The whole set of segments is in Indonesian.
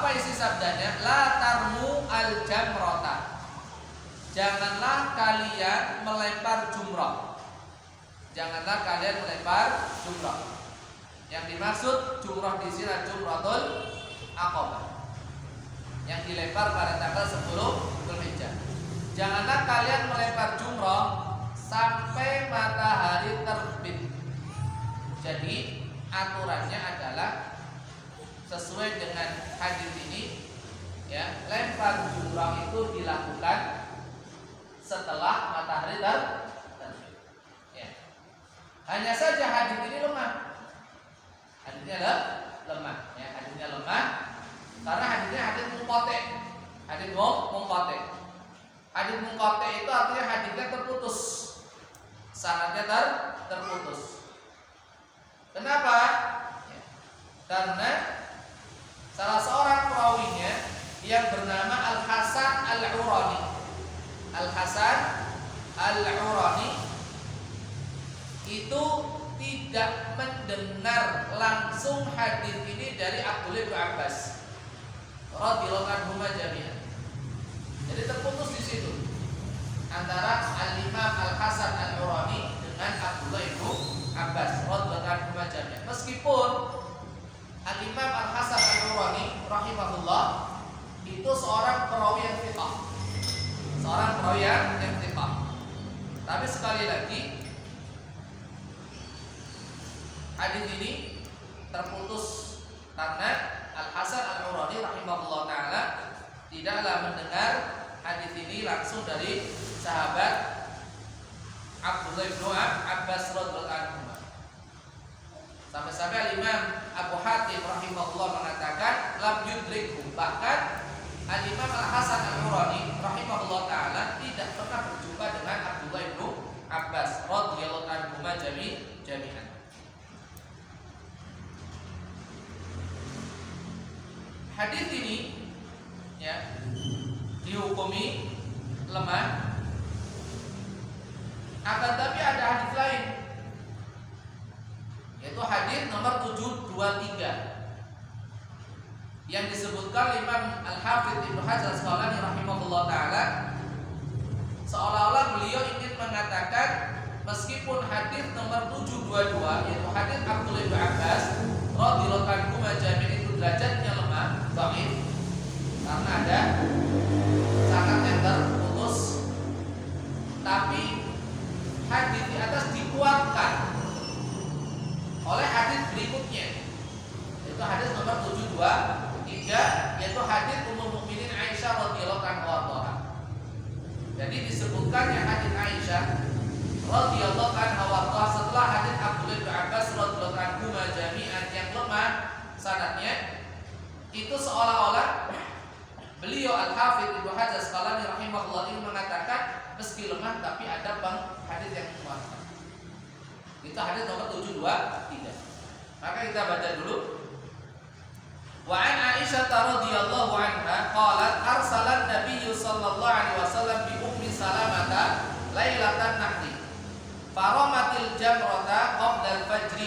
Apa isi sabdanya? La tarmu al jamrata. Janganlah kalian melempar jumrah. Janganlah kalian melempar jumrah. Yang dimaksud jumrah di sini adalah jumratul aqabah, yang dilempar pada tanggal 10 Dzulhijjah. Janganlah kalian melempar jumrah sampai matahari terbit. Jadi aturannya adalah sesuai dengan hadis ini, ya, lempar jumrah itu dilakukan setelah matahari terbit. Ya. Hanya saja hadis ini lemah. Hadisnya lemah, ya, hadisnya lemah karena hadisnya hadis munqati'. Hadis munqati'. Hadis munqati' itu artinya hadisnya terputus. Sanadnya terputus. Kenapa? Ya, karena salah seorang perawinya yang bernama Al-Hasan Al-Urani. Al-Hasan Al-Urani itu tidak mendengar langsung hadis ini dari Abdullah bin Abbas radhiyallahu anhu jami'an. Jadi terputus di situ antara Al-Imam Al-Hasan Al-Urani dengan Abdullah bin Abbas radhiyallahu anhu jami'an. Meskipun Al-Imam Al-Hasan Al-Urani rahimahullah itu seorang perawi yang thiqah. Seorang perawi yang thiqah. Tapi sekali lagi hadis ini terputus karena Al-Hasan Al-Urani rahimahullah ta'ala tidaklah mendengar hadis ini langsung dari sahabat Abdullah bin Abbas radhiyallahu anhu. Sampai-sampai Imam Abu Hatim rahimahullah mengatakan lam yudrikhu. Bahkan Al-Imam Al-Hasan Al-Urani rahimahullah ta'ala tidak pernah berjumpa dengan Abdullah bin Abbas radhiyallahu anhu jami'an. Hadis ini, ya, dihukumi lemah. Akan tapi ada hadis lain, yaitu hadis nomor 723 yang disebutkan Imam Al-Hafidz Ibnu Hajar Asqalani rahimahullah ta'ala, seolah-olah beliau ingin mengatakan meskipun hadis nomor 722 yaitu hadis Abdullah bin Abbas radhiyallahu anhu jami'an itu derajatnya lemah, dhaif, karena ada sanad yang terputus, tapi hadis di atas dikuatkan oleh hadis berikutnya, yaitu hadis nomor 723 yaitu hadis Ummul Mukminin Aisyah radhiyallahu anha. Jadi disebutkan yang hadis Aisyah radhiyallahu anha setelah hadis Abdullah bin Abbas radhiyallahu anhu jami'an yang lemah sanadnya, itu seolah-olah beliau Al-Hafidz Ibnu Hajar Asqalani rahimahullah ini mengatakan meski lemah tapi ada hadis yang menguatkan. Itu hadis nomor 723. Maka kita baca dulu. Wa an Aisyah radhiyallahu anha qalat arsalan Nabiy sallallahu alaihi wasallam bi ummi Salamah lailatan nahri faramatil jamrata qabla al-fajr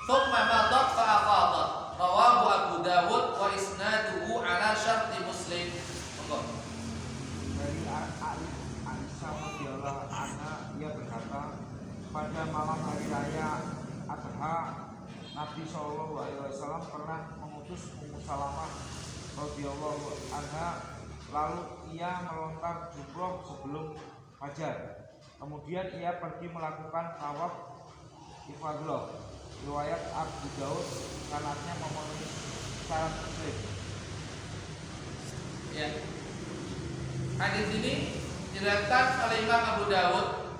thumma madat fa afadat. Rawahu Abu Dawud wa isnaduhu ala syarti Muslim. Dari Aisyah radhiyallahu anha, ia berkata, pada malam hari raya Adha, Nabi Shallallahu Alaihi Wasallam pernah mengutus Ummu Salamah radhiyallahu anha, lalu ia melontar jumroh sebelum fajar. Kemudian ia pergi melakukan tawaf ifadah. Riwayat Abu Daud, sanadnya memenuhi syarat Muslim. Ya. Hadis ini diriwayatkan oleh Imam Abu Dawud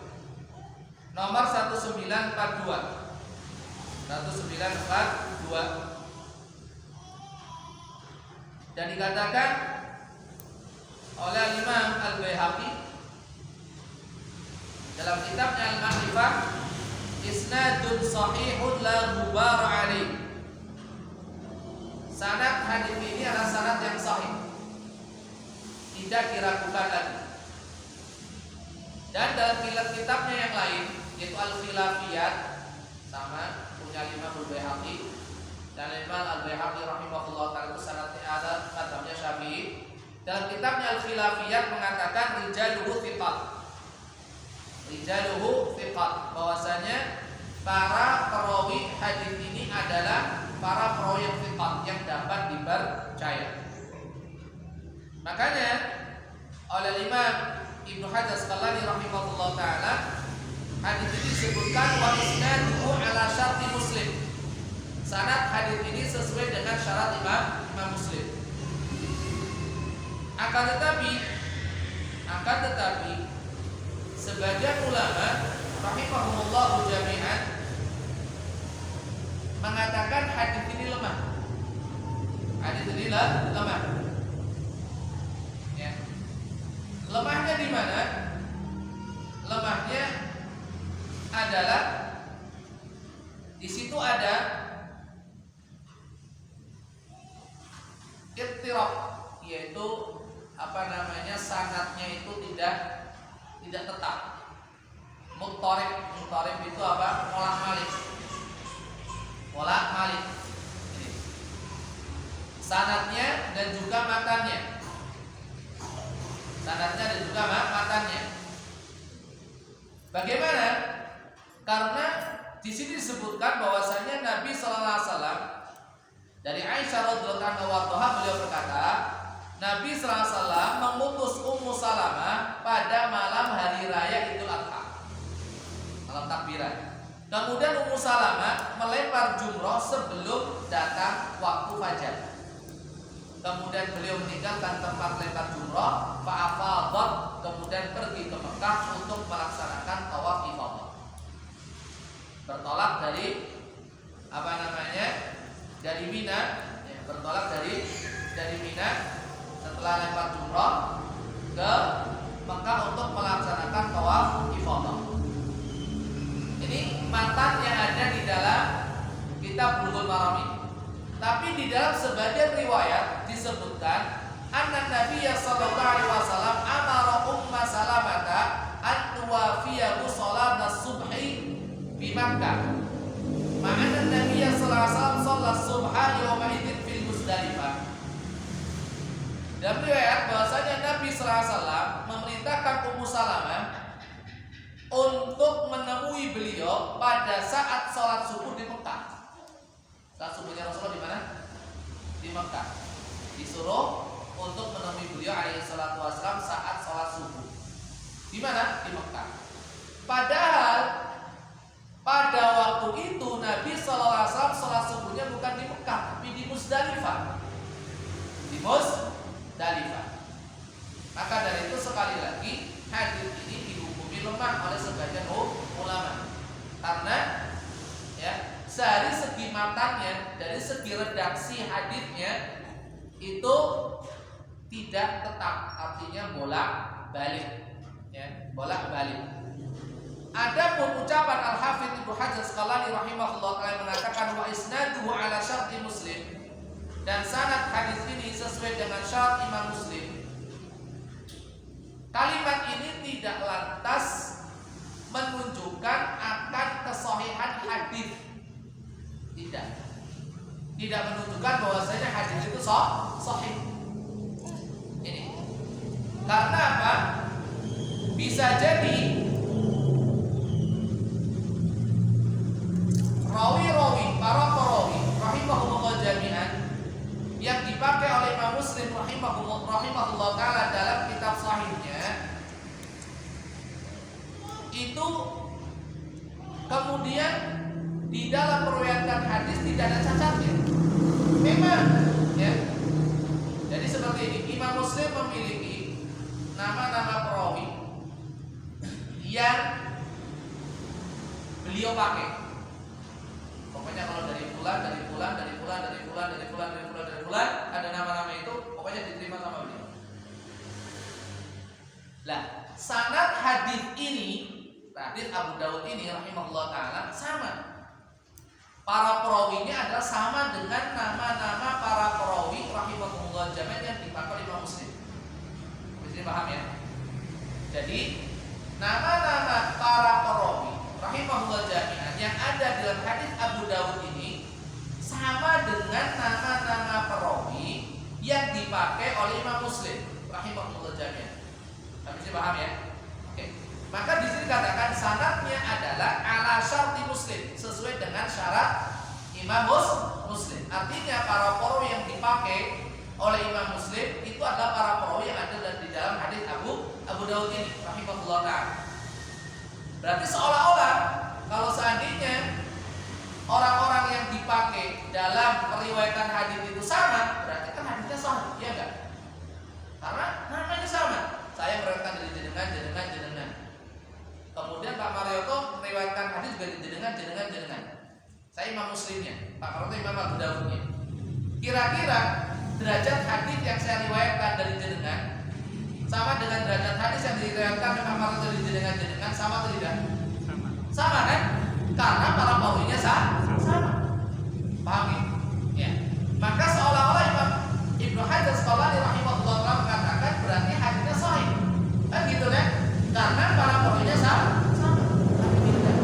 nomor 1942. 1942. Dan dikatakan oleh Imam Al-Baihaqi dalam kitabnya Al-Ma'rifah, isnadun sahihun la ghubar alaih. Sanad hadis ini adalah sanad yang sahih, tidak diragukan lagi. Dan dalam kitabnya yang lain yaitu Al-Khilafiyat, sama punya Imam Al-Baihaqi, dan Imam Al-Baihaqi rahimahullah taala itu sanadnya ada dalam kitabnya Al-Khilafiyat mengatakan rijaluhu thiqat. Rijaluhu thiqat, bahwasanya para perawi hadis ini adalah para perawi yang thiqat, yang dapat dipercaya. Makanya oleh Imam Ibnu Hajar Asqalani rahimahullah taala, hadis ini disebutkan wa isnaduhu ala syarti Muslim. Sanad hadis ini sesuai dengan syarat Imam Muslim. Akan tetapi sebagian ulama rahimahumullah jami'an mengatakan hadis ini lemah. Hadis ini lemah. Ya. Lemahnya di mana? Lemahnya adalah di situ ada ittirab, yaitu sanadnya itu tidak tetap. Muttarib itu apa? Bolak-balik. Ini. Sanadnya dan juga matannya. Bagaimana? Karena di sini disebutkan bahwasanya Nabi sallallahu alaihi wasallam, dari Aisyah radhiyallahu anha beliau berkata, Nabi sallallahu alaihi wasallam mengutus Ummu Salamah pada malam hari raya Idul Adha, malam takbiran. Kemudian Ummu Salamah melempar jumrah sebelum datang waktu fajar. Kemudian beliau meninggalkan tempat lempar jumrah, fa'afadat, kemudian pergi ke Mekah untuk melaksanakan tawaf ifadah. Bertolak dari dari Mina, bertolak dari Mina setelah lempar jumrah ke Mekah untuk melaksanakan tawaf ifadah. Ini matanya ada di dalam kitab Bulughul Maram ini. Tapi di dalam sebagian riwayat disebutkan anna Nabiya sallallahu alaihi wasallam amara Umma Salamata an tuwafiyahu salat as-subhi di Makkah. Ma'ana Nabiya sallallahu alaihi wasallam salat subha yawma idzin fil Muzdalifah. Dalam riwayat bahwasanya Nabi sallallahu alaihi wasallam memerintahkan Ummu Salamah untuk menemui beliau pada saat salat subuh di Mekah. Saat subuhnya Rasulullah di mana? Di Mekah. Disuruh untuk menemui beliau alaihi salatu wasallam saat salat subuh. Di mana? Di Mekah. Padahal pada waktu itu Nabi sallallahu alaihi wasallam salat subuhnya bukan di Mekah, tapi di Muzdalifah. Di Muzdalifah. Maka dari itu sekali lagi hadis ini dihukumi lemah oleh sebagian ulama. Karena dari segi matanya, dari segi redaksi hadisnya itu tidak tetap, artinya bolak-balik, bolak-balik. Adapun ucapan Al-Hafidz Ibnu Hajar Asqalani rahimahullah taala mengatakan wa isnaduhu ala syarti Muslim, dan sanad hadis ini sesuai dengan syarat Imam Muslim. Kalimat ini tidak lantas menunjukkan akan kesahihan hadis. Tidak menunjukkan bahwasanya hadis itu sahih. Ini karena apa? Bisa jadi para perawi rahimahullah jami'an yang dipakai oleh Imam Muslim rahimahullah taala dalam kitab sahihnya itu kemudian di dalam meriwayatkan hadis tidak ada cacatnya. Memang jadi seperti ini, Imam Muslim memiliki nama-nama perawi yang beliau pakai. Pokoknya kalau dari fulan ada nama-nama itu, pokoknya diterima sama beliau. Lah, sanad hadis ini, hadis Abu Dawud ini rahimahullah taala sama. Para perawinya adalah sama dengan nama-nama para perawi rahimahullah jami'an yang dipakai Imam Muslim. Bisa paham ya? Jadi nama-nama para perawi rahimahullah jami'an yang ada dalam hadis Abu Dawud ini sama dengan nama-nama perawi yang dipakai oleh Imam Muslim. syarat Imam Muslim. Artinya para perawi yang dipakai oleh Imam Muslim itu adalah para perawi yang ada di dalam hadis Abu Daud ini rahimahullah ta'ala. Berarti seolah-olah kalau seandainya orang-orang yang dipakai dalam periwayatan hadis itu sama, berarti kan hadisnya sahih, ya enggak? Karena namanya sama. Saya meriwayatkan dari jenengan. Kemudian Pak Marioto meriwayatkan hadis juga dari jenengan. Saya Imam Muslimnya, Pak Marioto Imam Abu Dawudnya. Kira-kira derajat hadis yang saya riwayatkan dari jenengan sama dengan derajat hadis yang diriwayatkan Pak Marioto dari jenengan sama atau tidak? Sama kan? Karena para perawinya sama. Paham ya? Maka seolah-olah Imam Ibnu Hajar Asqalani rahimahullah ta'ala mengatakan berarti hadisnya sahih. Kan gitu kan? Karena para perawinya sama. Tapi tidak.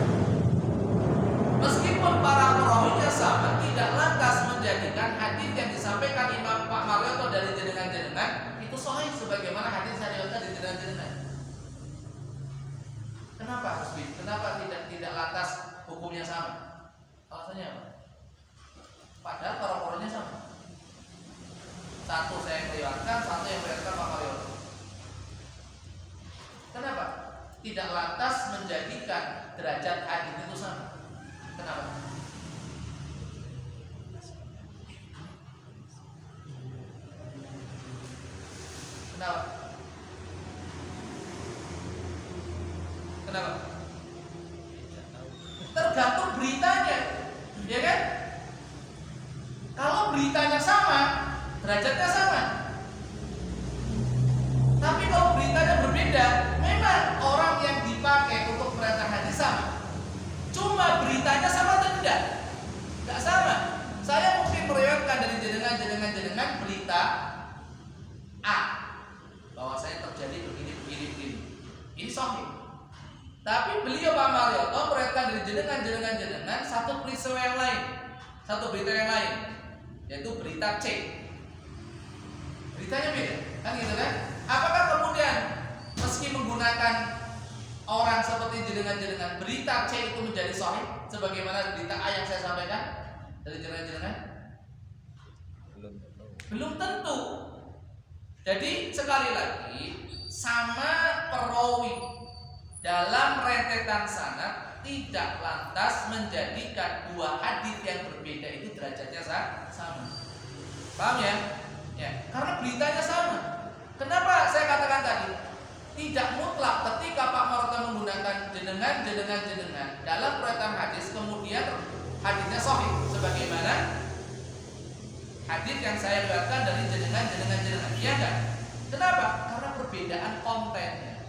Meskipun para perawinya sama, tidak lantas menjadikan hadis yang disampaikan Imam Pak Marioto dari jenengan itu sahih sebagaimana hadis yang diriwayatkan dari jenengan. Kenapa harus begitu? Kenapa tidak lantas hukumnya sama? Alasannya apa? Padahal para perawinya sama. Satu saya meriwayatkan, satu yang meriwayatkan Pak Marioto. Kenapa? Tidak lantas menjadikan derajat hadis itu sama. Kenapa? Tergantung beritanya, ya kan? Kalau beritanya sama, derajatnya sama. Tapi kalau beritanya berbeda, memang orang yang dipakai untuk meriwayatkan hadis sama. Cuma beritanya sama atau tidak? Tidak sama. Saya mungkin meriwayatkan dari jenengan berita A, bahwa saya terjadi begini. Ini sahih. Tapi beliau Pak Marioto meriwayatkan dari jenengan satu peristiwa yang lain, satu berita yang lain, yaitu berita C. Beritanya beda, kan gitu kan? Apakah kemudian meski menggunakan orang seperti jenengan berita C itu menjadi sahih sebagaimana berita A yang saya sampaikan dari jenengan? Belum tentu. Jadi sekali lagi, sama perawi dalam rentetan sanad tidak lantas menjadikan dua hadis yang berbeda itu derajatnya sama. Paham ya? Ya, karena beritanya sama. Kenapa saya katakan tadi? Tidak mutlak ketika Pak Marioto menggunakan jenengan dalam periwayatan hadis kemudian hadisnya sahih sebagaimana hadis yang saya riwayatkan dari jenengan. Iya enggak? Kenapa? Karena perbedaan kontennya,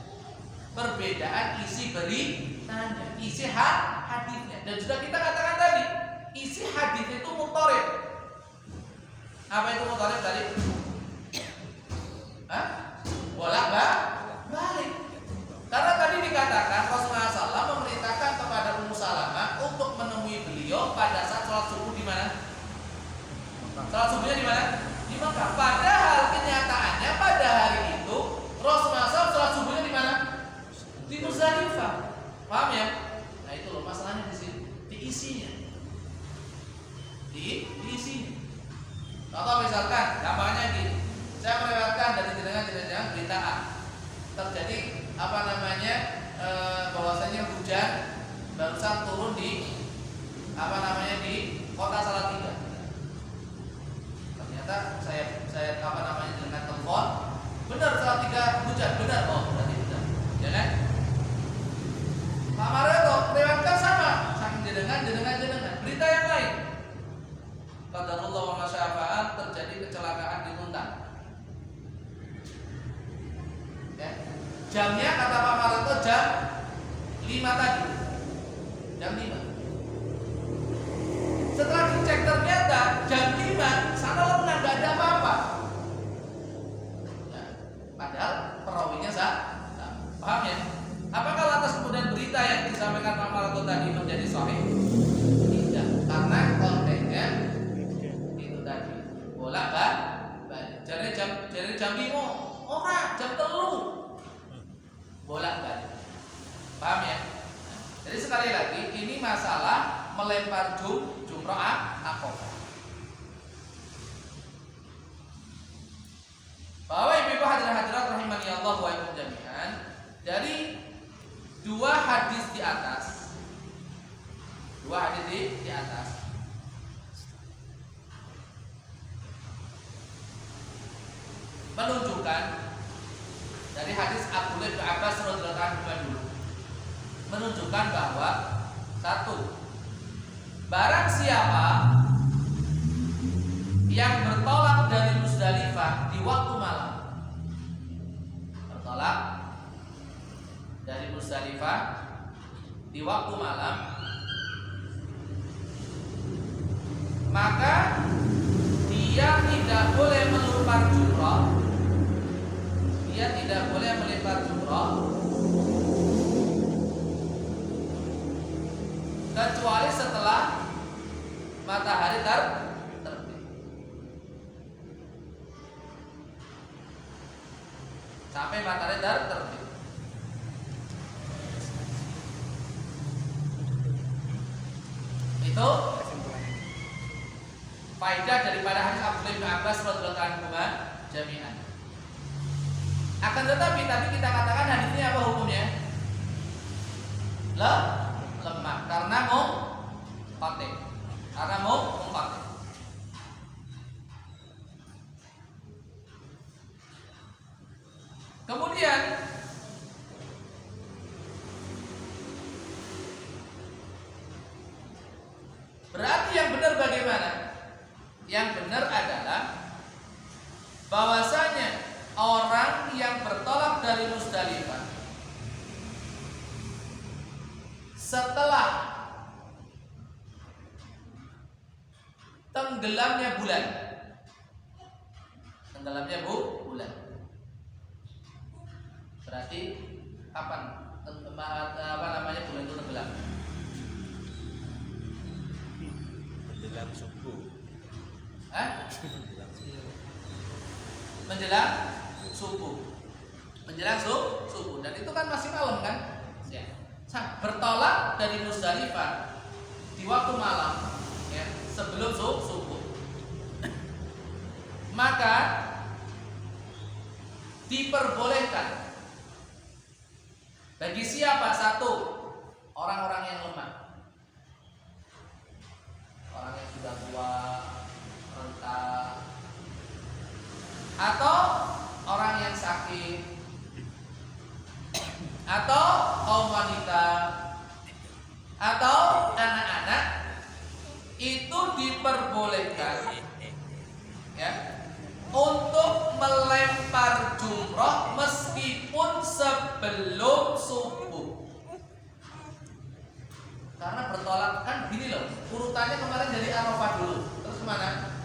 perbedaan isi beritanya, isi hadisnya. Dan sudah kita katakan tadi, isi hadis itu mutharib. Apa itu mutharib tadi? Bolak-balik. Karena tadi dikatakan Rasulullah SAW memerintahkan kepada Ummu Salamah untuk menemui beliau pada saat sholat subuh di mana? Sholat subuhnya di mana? Di Makkah. Padahal kenyataannya pada hari itu Rasulullah SAW sholat subuhnya di mana? Di Muzdalifah. Paham ya? Nah itu loh masalahnya di sini. Diisinya. Diisinya. Contoh misalkan, gampangnya gini. Saya meriwayatkan dari jenengan berita A. Terjadi bahwasanya hujan barusan turun di di kota Salatiga. Ternyata saya dengan telepon, benar Salatiga hujan, benar. Oh, berarti benar. Ya kan? Pak Marioto meriwayatkan sama, saking jenengan. Berita yang lain. Qadarullah wa masyafa'at, terjadi kecelakaan di Tuntang. Ya. Jamnya kata Pak Marioto jam 5 tadi. Jam 5. Setelah dicek ternyata jam 5 sana lengang, gak ada apa-apa. Ya. Padahal perawinya paham ya? Apakah lantas kemudian berita yang disampaikan Pak Marioto tadi menjadi sahih? Tidak, karena kontennya itu tadi bolak-balik. Jadi jam 5 orang jam 3 bolak-balik. Paham ya? Jadi sekali lagi ini masalah melempar jumrah Aqabah. Bahwa ibu hadirat rahimani Allah wa iyyakum jami'an, dari dua hadis di atas menunjukkan, dari hadis Abdullah bin Abbas radhiyallahu anhu dulu, menunjukkan bahwa satu, barang siapa yang bertolak dari Musdalifah di waktu malam, bertolak dari Musdalifah di waktu malam, maka dia tidak boleh melempar jumrah. Dia tidak boleh melempar jumrah kecuali setelah matahari terbit. Sampai matahari terbit. Itu faedah daripada hadis Abdullah bin Abbas radhiyallahu anhu jami'an. Akan tetapi tadi kita katakan hadis ini apa hukumnya? Lemah karena munqati. Karena munqati. Kemudian berarti yang benar bagaimana? Yang benar adalah bahwasanya orang yang bertolak dari Musdalifah setelah tenggelamnya bulan, bulan. Berarti kapan bulan itu tenggelam? Menjelang subuh. Menjelang subuh. Dan itu kan masih malam kan? Ya. Bertolak dari Musdalifah di waktu malam, ya, sebelum subuh. Maka diperbolehkan bagi siapa? Satu, orang-orang yang lemah, orang yang sudah tua, renta, atau orang yang sakit, atau kaum wanita, atau anak-anak, itu diperbolehkan, ya, untuk melempar jumrah meskipun sebelum subuh. Karena bertolak kan gini loh, urutannya kemarin dari Arafah dulu, terus kemana?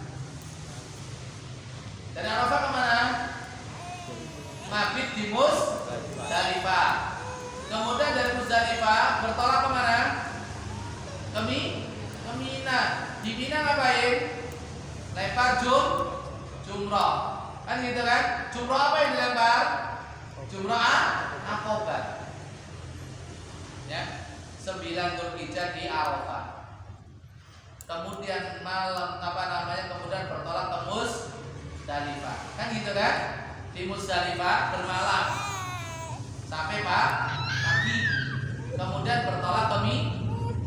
Dari Arafah kemana? Mabit di Musdalifah. Kemudian dari Musdalifah bertolak kemana? Ke Mina. Di Mina ngapain? Lempar jumrah. Kan gitu kan? Jumrah apa yang dilempar? Jumrah Aqabah. Ya. 9 Dzulhijjah di Arafah. Kemudian kemudian bertolak ke Musdalifah. Kan gitu kan? Di Musdalifah bermalam sampai pagi. Kemudian bertolak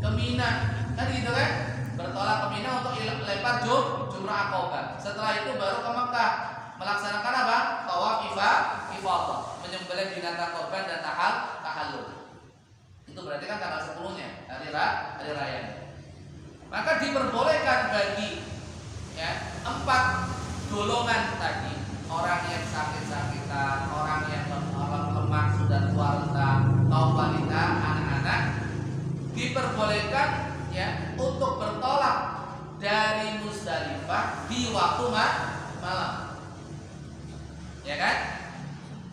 ke Mina. Kan gitu kan? Bertolak ke Mina untuk lempar jumrah Aqabah. Setelah itu baru ke Mekah melaksanakan apa? Tawaf ifadah, menyembelih binatang korban dan tahallul. Itu berarti kan tanggal 10-nya hari raya. Maka diperbolehkan bagi, ya, 4 golongan tadi, orang yang sakit-sakitan, orang yang lemah sudah tua renta, kaum wanita, anak-anak, diperbolehkan, ya, untuk bertolak dari Musdalifah di waktu malam. Ya kan?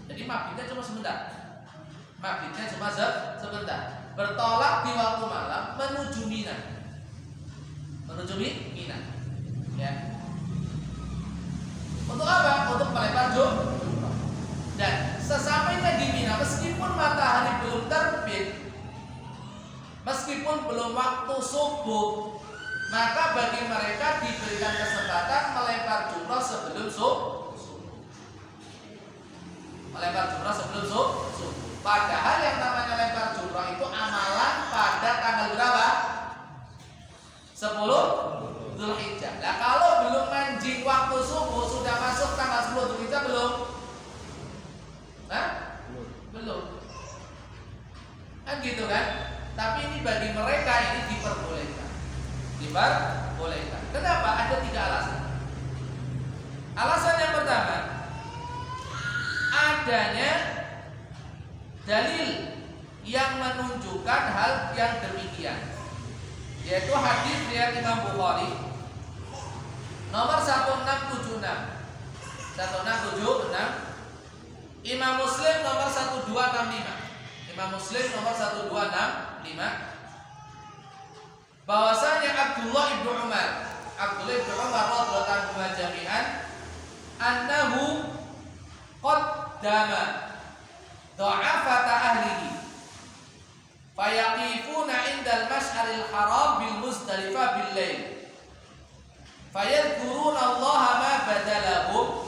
Jadi mabitnya cuma sebentar. Bertolak di waktu malam menuju Mina. Ya. Untuk apa? Untuk melempar jumrah. Dan sesampainya di Mina, meskipun matahari belum terbit, meskipun belum waktu subuh, maka bagi mereka diberikan kesempatan melempar jumrah sebelum subuh. Melempar jumrah sebelum subuh. Padahal yang namanya lempar jumrah itu amalan pada tanggal berapa? 10 Dzulhijjah. Nah, kalau belum mancing waktu subuh, sudah masuk tanggal 10 Dzulhijjah belum? Hah? Belum. Kan gitu kan? Tapi ini bagi mereka ini diperbolehkan. Diperbolehkan. Kenapa? Ada 3 alasan. Alasan yang pertama, adanya dalil yang menunjukkan hal yang demikian, yaitu hadis riwayat Imam Bukhari nomor 1676, Imam Muslim nomor 1265, Imam Muslim nomor 1265, bahwasanya Abdullah ibnu Umar radhiyallahu anhu jami'an annahu qaddama dha'afata ahlihi fayaqifuna 'indal mash'aril haram bil Muzdalifah bil lail fayadhkuruna Allah ma badalahum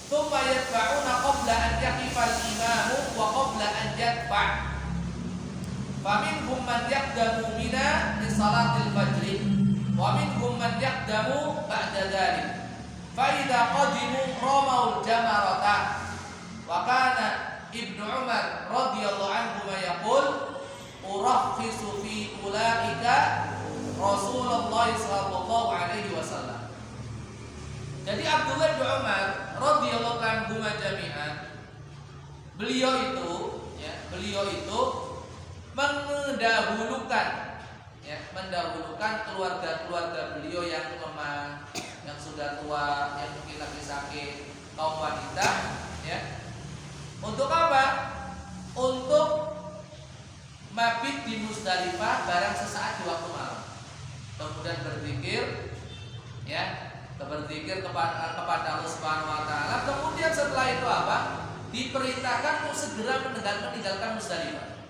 thumma yatba'una qabla an yaqifa al-imamu wa qabla an yadfa' faminhum man yaqdamu mina li salatil fajr wa minhum man yaqdamu ba'da dhalik fa idza qadimu ramau jamarata wa kana Ibnu Umar radhiyallahu anhu yaqul urakhisu fi ulaika Rasulullah sallallahu alaihi wasallam. Jadi Abdullah bin Umar radhiyallahu anhu jami'an, beliau itu mendahulukan keluarga beliau yang lemah, yang sudah tua, yang mungkin lagi sakit, kaum wanita, ya. Untuk apa? Untuk mabit di Muzdalifah barang sesaat di waktu malam. Kemudian berzikir, ya, berzikir kepada Allah Subhanahu wa taala. Kemudian setelah itu apa? Diperintahkan untuk segera meninggalkan Muzdalifah.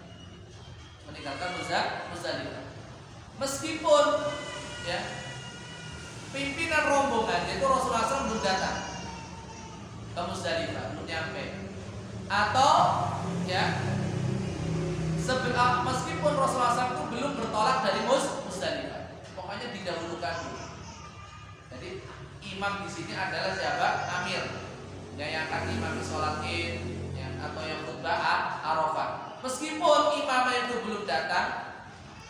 Meninggalkan Muzdalifah. Meskipun, ya, pimpinan rombongan yaitu Rasulullah SAW belum datang ke Muzdalifah, belum nyampe. Atau, ya, meskipun Rasulullah SAW itu belum bertolak dari Muzdalifah, pokoknya didahulukan dulu. Jadi imam di sini adalah siapa? Amir, yang akan imami sholat Id, ya, atau yang khutbah Arafah. Meskipun imamnya itu belum datang,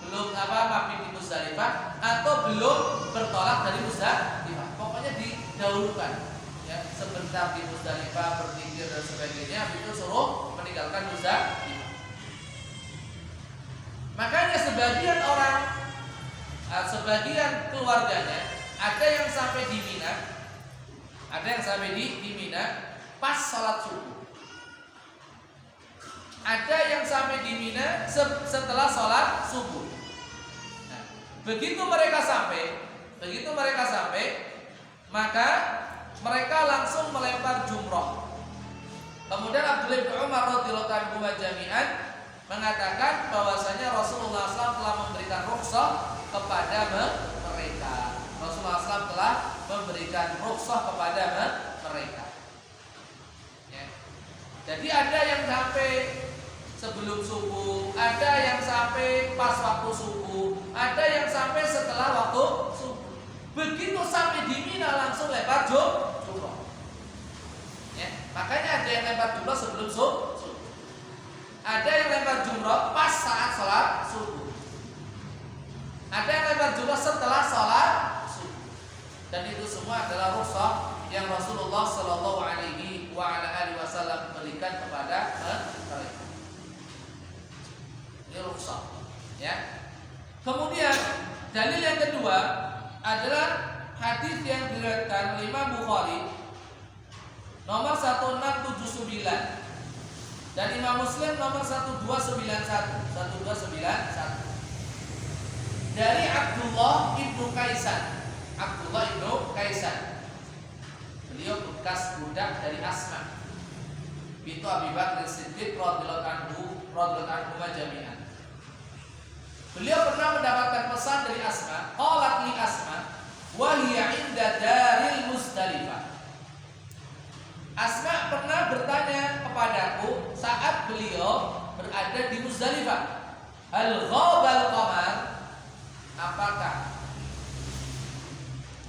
belum mabit di Muzdalifah, atau belum bertolak dari Muzdalifah, pokoknya didahulukan. Ya, sebentar di Muzdalifah berzikir dan sebagainya, itu suruh meninggalkan Muzdalifah. Makanya sebagian keluarganya ada yang sampai di Mina, pas sholat subuh. Ada yang sampai di Mina setelah sholat subuh. Nah, begitu mereka sampai, maka mereka langsung melempar jumroh. Kemudian Abdullah bin Umar radhiyallahu anhu jami'an mengatakan bahwasanya Rasulullah SAW telah memberikan rukhsah kepada mereka. Rasulullah SAW telah memberikan rukhsah kepada mereka. Ya. Jadi ada yang sampai sebelum subuh, ada yang sampai pas waktu subuh, ada yang sampai setelah waktu subuh. Begitu sampai di Mina langsung lempar jumroh. Ya, makanya ada yang lempar jumroh sebelum subuh. Ada yang lempar jumroh pas saat sholat subuh. Ada yang lempar jumroh setelah sholat subuh. Dan itu semua adalah rukhsah yang Rasulullah Shallallahu Alaihi Wasallam berikan kepada mereka. Ini rukhsah, ya. Kemudian dalil yang kedua adalah hadis yang diriwayatkan oleh Imam Bukhari nomor 1679 dan Imam Muslim nomor 1291 dari Abdullah ibnu Kaisan. Beliau bekas budak dari Asma bintu Abi Bakar Siddiq radhiyallahu anhu jami'an. Beliau pernah mendapatkan pesan dari Asma, qalat li Asma wa hiya inda daril Muzdalifah. Asma pernah bertanya kepadaku saat beliau berada di Muzdalifah, hal ghabal qamar, apakah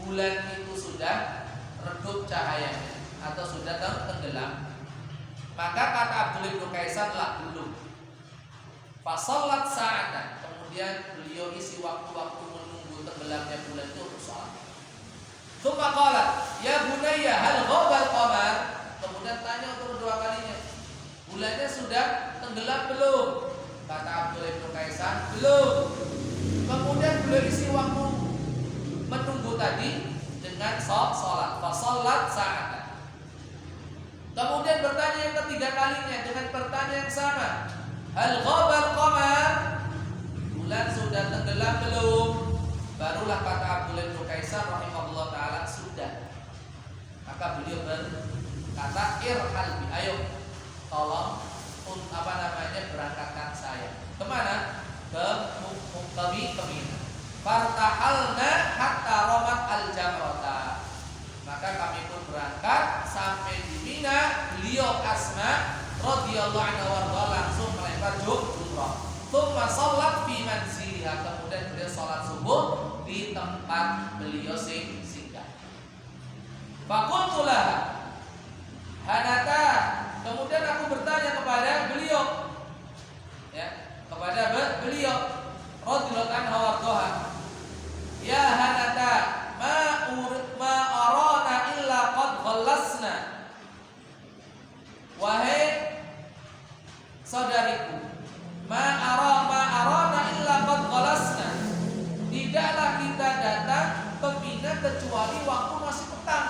bulan itu sudah redup cahayanya atau sudah tenggelam? Maka kata Abdullah bin Kaisan, la, belum. Fasallat sa'atan, kemudian beliau isi waktu-waktu menunggu tenggelamnya bulan itu untuk sholat. Tsumma qalat, ya bunayya hal ghabal qamar, kemudian tanya untuk kedua kalinya, bulannya sudah tenggelam belum? Kata Abdullah bin Kaisan, belum. Kemudian beliau isi waktu menunggu tadi dengan sholat. Fasallat sa'atan. Kemudian bertanya yang ketiga kalinya dengan pertanyaan yang sama, hal ghabal qamar, bulan sudah tenggelam belum? Barulah kata Abdullah bin Kaisan rahimahullah taala, sudah. Maka beliau berkata, irhal bi, ayo tolong berangkatkan saya kemana? Ke Mina. Fartahalna hatta romat al-jamrata. Maka kami pun berangkat sampai di Mina. Beliau Asma radhiyallahu anha langsung melempar jumrah. Tsumma shallat fi manziliha, kemudian beliau salat subuh di tempat beliau singgah. Faqultu laha hanata, kemudian aku bertanya kepada beliau, ya, kepada beliau radhiyallahu anha warḍaha, ya hanata ma arana illa qad ghallasna, wahai saudariku, ma arana illa qad ghallasna, tidaklah kita datang ke Mina kecuali waktu masih petang,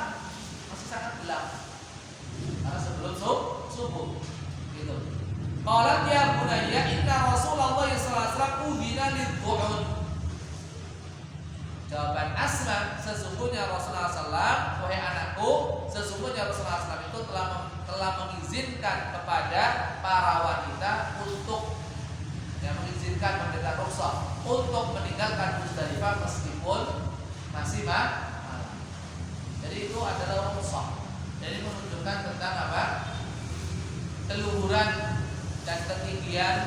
masih sangat gelap, karena sebelum subuh gitu. Qalat ya bunayya inna Rasulullah sallallahu alaihi wasallam udhina lidhu'un. Jawaban Asma, sesungguhnya Rasulullah SAW, wahai anakku, sesungguhnya Rasulullah SAW itu telah mengizinkan kepada para wanita untuk, yang mengizinkan memberikan rukhsah untuk meninggalkan Muzdalifah meskipun masih malam. Jadi itu adalah rukhsah. Jadi menunjukkan tentang apa? Keluhuran dan ketinggian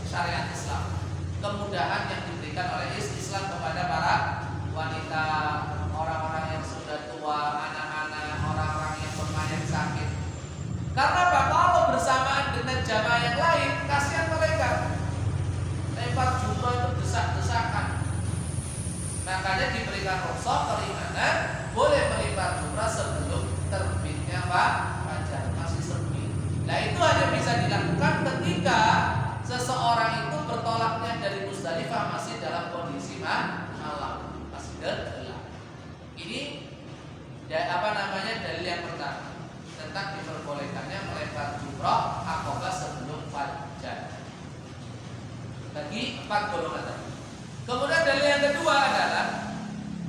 syariat Islam, kemudahan yang diberikan oleh Islam kepada para wanita, orang-orang yang sudah tua, anak-anak, orang-orang yang bermayat sakit. Karena apa? Kalau bersamaan dengan jamaah yang lain, kasihan mereka. Lempar jumrah itu desak-desakan. Makanya diberikan rukhsah keringanan, boleh melempar jumrah sebelum terbitnya fajar, masih sepi. Nah itu hanya bisa dilakukan ketika seseorang itu bertolaknya dari Muzdalifah masih dalam kondisi malam, masih gelap. Ini dalil yang pertama tentang diperbolehkannya melempar jumrah apabila sebelum fajar. Bagi 4 golongan tadi. Kemudian dalil yang kedua adalah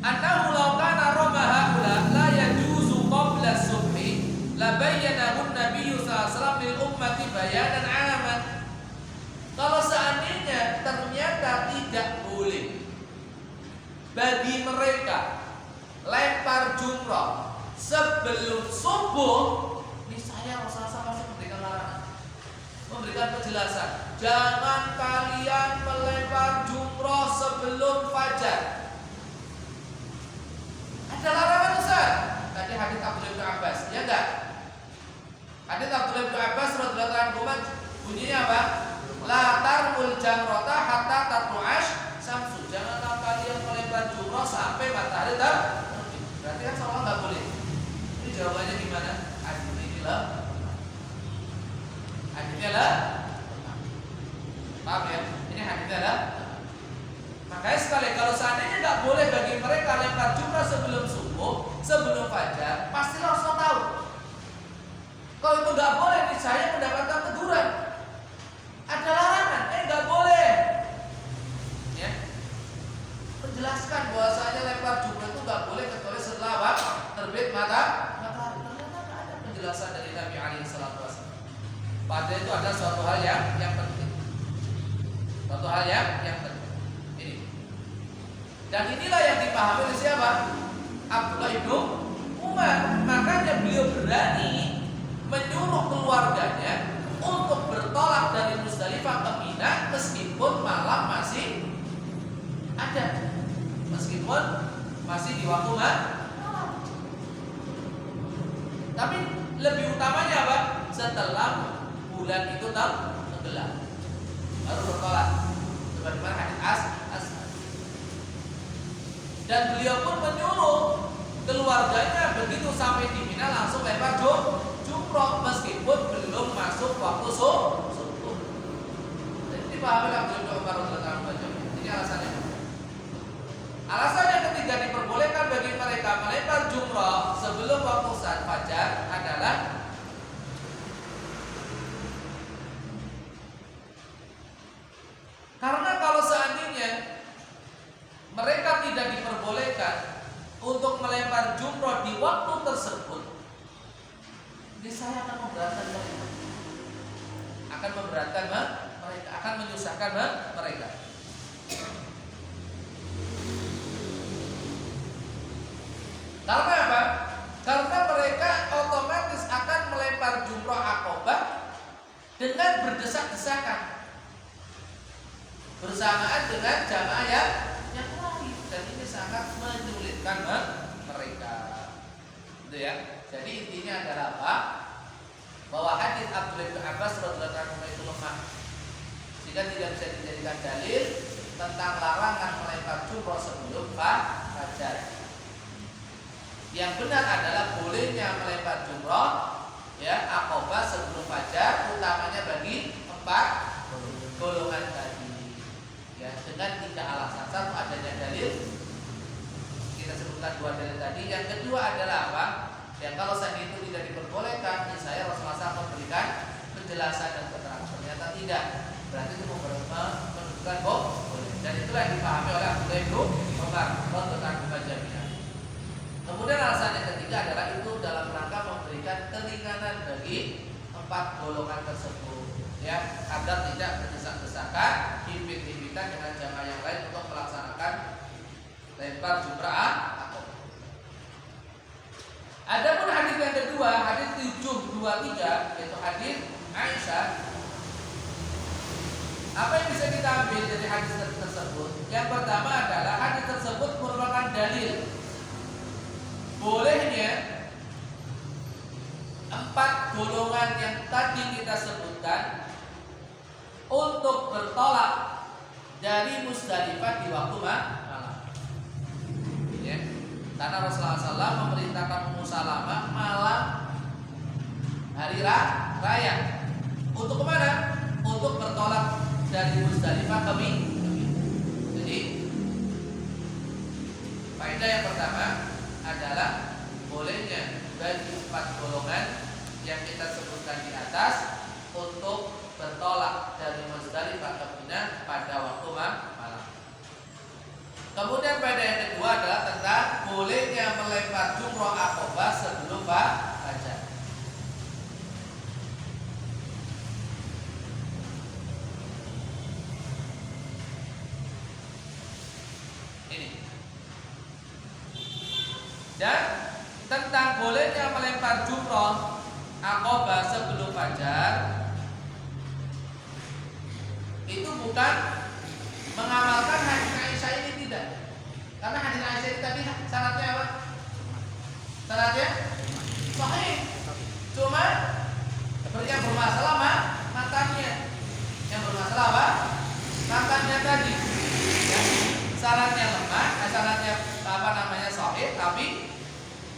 annahu law kana ramaha la yajuzu qabla subhi la bayyanahu an-nabiy sallallahu alaihi wasallam lil ummati bayanan 'aman. Kalau seandainya ternyata tidak boleh bagi mereka lempar jumrah sebelum subuh, niscaya Rasulullah SAW memberikan larangan, memberikan penjelasan, jangan kalian melempar jumrah sebelum fajar. Ada larangan besar. Tadi hadits Abdullah bin Abbas, ya enggak? Hadits Abdullah bin Abbas radhiyallahu anhu bunyinya apa? La tarmul jamrata hatta tatlu'ash samsu. Janganlah kalian melempar jumrah sampai matahari terbit. Berarti kan seolah enggak boleh. Ini jawabannya gimana? Haditsnya lah. Paham ya? Ini haditsnya lah. Makanya sekali kalau seandainya enggak boleh bagi mereka lempar jumrah sebelum subuh, sebelum fajar, pasti Rasul tahu. Kalau itu enggak boleh, saya mendapatkan teguran. Ada larangan, enggak boleh. Ya. Menjelaskan bahwasanya lempar jumrah itu enggak boleh kecuali setelah terbit matahari. Ternyata ada penjelasan dari Nabi alaihi salatu wasallam. Padahal itu ada suatu hal yang penting. Suatu hal yang penting. Dan inilah yang dipahami oleh siapa? Abdullah ibnu Umar. Makanya beliau berani menyuruh keluarganya untuk bertolak dari Musdalifah ke Mina meskipun malam masih ada, meskipun masih di waktu malam. Tapi lebih utamanya apa? Setelah bulan itu tenggelam baru bertolak. Sebagaimana hadis Asma. Dan beliau pun menyuruh keluarganya begitu sampai di Mina langsung lempar jumroh meskipun belum masuk waktu subuh. Jadi dipahami Abdullah Umar radhiyallahu anhu. Ini alasannya. Alasan yang ketiga diperbolehkan bagi mereka melempar jumroh sebelum waktu saat fajar adalah karena kalau seandainya mereka tidak diperbolehkan untuk melempar jumroh di waktu tersebut, niscaya akan memberatkan mereka, akan menyusahkan mereka. Karena apa? Karena mereka otomatis akan melempar jumroh Aqabah dengan berdesak-desakan bersamaan dengan jamaah yang lain, dan ini sangat menyulitkan mereka. Gitu ya. Jadi intinya adalah apa? Bahwa hadis Abdullah bin Abbas radhiyallahu anhu itu lemah, sehingga tidak bisa dijadikan dalil tentang larangan melempar jumroh sebelum fajar. Yang benar adalah bolehnya melempar jumroh ya Aqabah sebelum fajar, utamanya bagi 4 golongan tadi. Ya, dengan 3 alasan. Satu, adanya dalil. Kita sebutkan 2 dalil tadi. Yang kedua adalah apa? Yang kalau saat itu tidak diperbolehkan, saya Rasulullah SAW memberikan penjelasan dan keterangan. Ternyata tidak. Berarti itu menunjukkan boleh. Dan itulah yang dipahami oleh Abdullah bin Umar radhiyallahu anhu. Kemudian alasan yang ketiga adalah itu dalam rangka memberikan keringanan bagi 4 golongan tersebut, ya, agar tidak berdesak-desakan, himpit-himpitan dengan jamaah yang lain untuk melaksanakan lempar jumrah. Adapun hadis yang kedua, hadis 723, yaitu hadis Aisyah. Apa yang bisa kita ambil dari hadis tersebut? Yang pertama adalah hadis tersebut merupakan dalil bolehnya 4 golongan yang tadi kita sebutkan untuk bertolak dari Musdalifah di waktu malam. Ya. Karena Rasulullah SAW memerintahkan Ummu Salamah malam hari raya untuk kemana? Untuk bertolak dari Musdalifah ke Mina. Jadi faedah yang pertama adalah bolehnya bagi 4 golongan yang kita sebutkan di atas untuk bertolak dari Musdalifah ke Mina pada waktu malam. Kemudian faedah yang kedua adalah tentang bolehnya melempar jumroh Aqabah sebelum fajar. Dan tentang bolehnya melempar jumroh Aqabah sebelum fajar itu bukan mengamalkan hadis Aisyah ini, tidak. Karena hadis Aisyah ini tadi syaratnya apa? Syaratnya sahih. Cuma yang bermasalah matannya. Yang bermasalah apa? Matannya tadi. Ya, syaratnya lemah, syaratnya sahih, tapi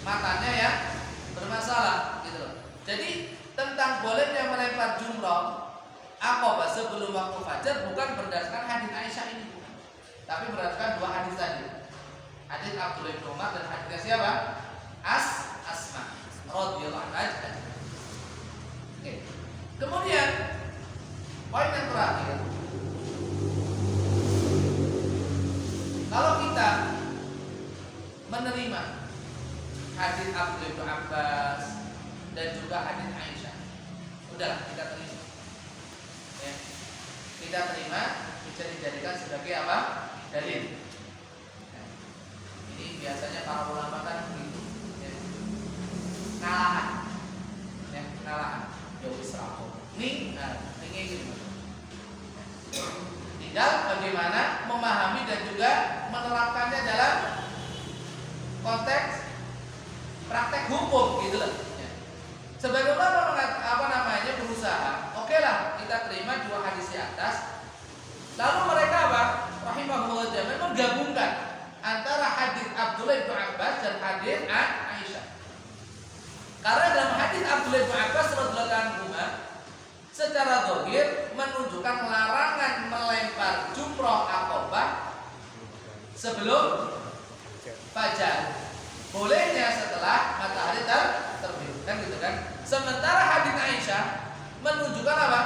matanya yang bermasalah, gitu loh. Jadi tentang bolehnya melempar jumroh Aqabah sebelum waktu fajar bukan berdasarkan hadis Aisyah ini, bukan. Tapi berdasarkan 2 hadis tadi. Hadis Abdullah bin Umar dan hadisnya siapa? Asma radhiyallahu anha. Oke. Kemudian poin yang terakhir, kalau kita menerima hadis Abdullah bin Abbas dan juga hadis Aisyah, udahlah kita terima. Ya. Kita terima, bisa dijadikan sebagai apa? Dalil. Ini biasanya para ulama kan begitu, ya. Ngalahan, ya, ngalahan. Ya wis rapo. Ini gini. Tinggal bagaimana memahami dan juga menerapkannya dalam konteks praktek hukum gitu loh. Ya. Sebagai ulama berusaha, oke lah kita terima dua hadis di atas. Lalu mereka rahimahullah jami'an menggabungkan antara hadis Abdullah bin Abbas dan hadis Aisyah. Karena dalam hadis Abdullah bin Abbas radhiyallahu anhu secara zahir menunjukkan larangan melempar jumroh Aqabah sebelum fajar. Bolehnya setelah matahari terbit, kan gitu kan? Sementara hadis Aisyah menunjukkan apa?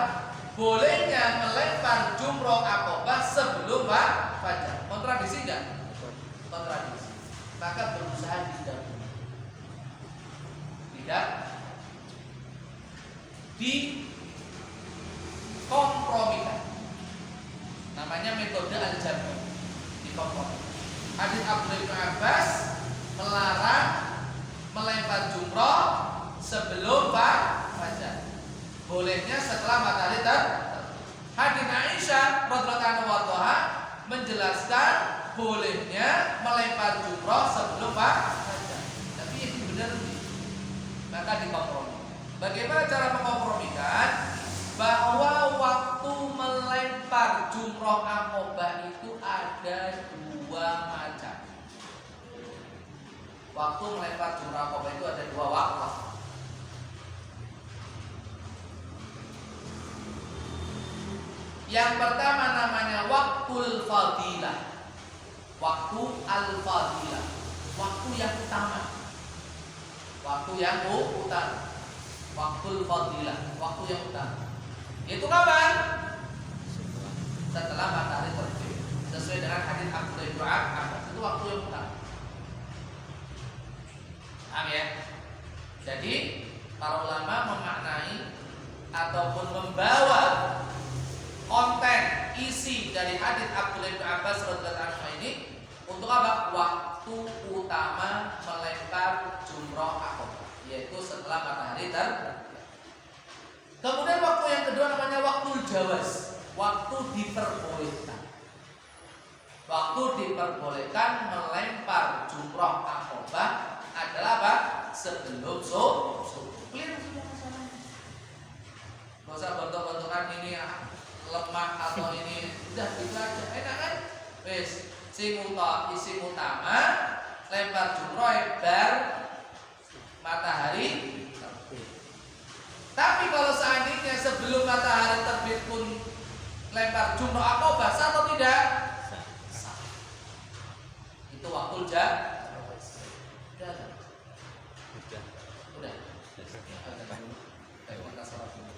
Bolehnya melempar jumroh Aqabah sebelum fajar. Kontradiksi enggak? Kontradiksi. Maka berusaha tidak dikompromikan. Namanya metode al-jami', dikompromi. Hadis Abdullah bin Abbas melarang melempar jumroh sebelum fajar. Bolehnya setelah matahari terbit. Hadis Aisyah radhiyallahu anha menjelaskan bolehnya melempar jumroh sebelum fajar. Tapi itu benar nih. Maka dikompromi. Bagaimana cara mengkompromikan? Bahwa waktu melempar jumroh Aqabah itu ada dua macam. Waktu melempar jumroh Aqabah itu ada dua waktu. Yang pertama namanya waktul fadilah. Waktu al-fadilah. Waktu yang utama. Waktu yang utama. Waktul fadilah, waktu yang utama. Itu kapan? Setelah matahari terbit. Sesuai dengan hadis Abdullah bin Abbas, itu waktu yang utama. Paham ya? Jadi para ulama memaknai ataupun membawa konten isi dari hadis Abdullah bin Abbas radhiyallahu anhu ini untuk apa? Waktu utama melempar jumroh Aqabah, yaitu setelah matahari terbit. Kemudian waktu yang kedua namanya waktu jawaz, waktu diperbolehkan. Waktu diperbolehkan melempar jumroh Aqabah adalah apa? Sebelum subuh. Clear sudah masalahnya. Gak usah bentuk-bentukan ini lemah atau ini, udah gitu aja, enak kan? Wes, isi utama lempar jumroh bar matahari terbit. Tapi kalau seandainya sebelum matahari terbit pun lempar jumroh Aqabah, sah atau tidak? Sah. Itu waktu udah. Ayo kita sholat dulu.